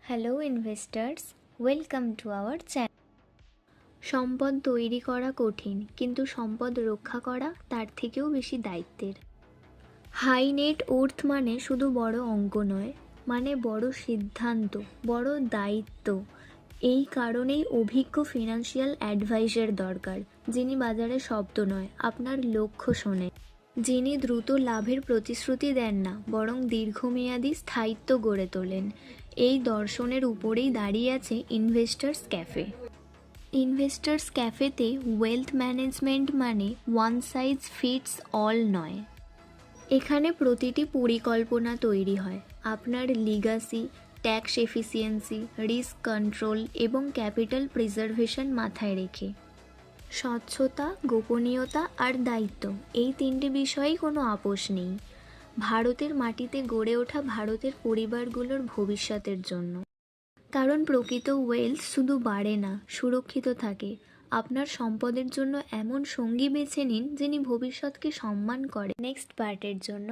Hello investors, welcome to our channel. সম্পদ তৈরি করা কঠিন, কিন্তু সম্পদ রক্ষা করা তার থেকেও বেশি দায়িত্বের। হাই নেট ওর্থ মানে শুধু বড় অঙ্ক নয়, মানে বড় সিদ্ধান্ত, বড় দায়িত্ব। এই কারণেই অভিজ্ঞ ফিনান্সিয়াল অ্যাডভাইজার দরকার, যিনি বাজারে শব্দ নয়, আপনার লক্ষ্য শোনেন, যিনি দ্রুত লাভের প্রতিশ্রুতি দেন না, বরং দীর্ঘমেয়াদী স্থায়িত্ব গড়ে তোলেন। এই দর্শনের উপরেই দাঁড়িয়ে আছে ইনভেস্টার্স ক্যাফে। ইনভেস্টার্স ক্যাফেতে ওয়েলথ ম্যানেজমেন্ট মানে ওয়ান সাইজ ফিটস অল নয়। এখানে প্রতিটি পরিকল্পনা তৈরি হয় আপনার Legacy, tax efficiency, risk control এবং ক্যাপিটাল প্রিজার্ভেশন মাথায় রেখে। স্বচ্ছতা, গোপনীয়তা আর দায়িত্ব, এই তিনটে বিষয়েই কোনো আপোষ নেই। ভারতের মাটিতে গড়ে ওঠা ভারতের পরিবারগুলোর ভবিষ্যতের জন্য। কারণ প্রকৃত ওয়েলথ শুধু বাড়ে না, সুরক্ষিত থাকে। আপনার সম্পদের জন্য এমন সঙ্গী বেছে নিন যিনি ভবিষ্যৎকে সম্মান করে। নেক্সট পার্টের জন্য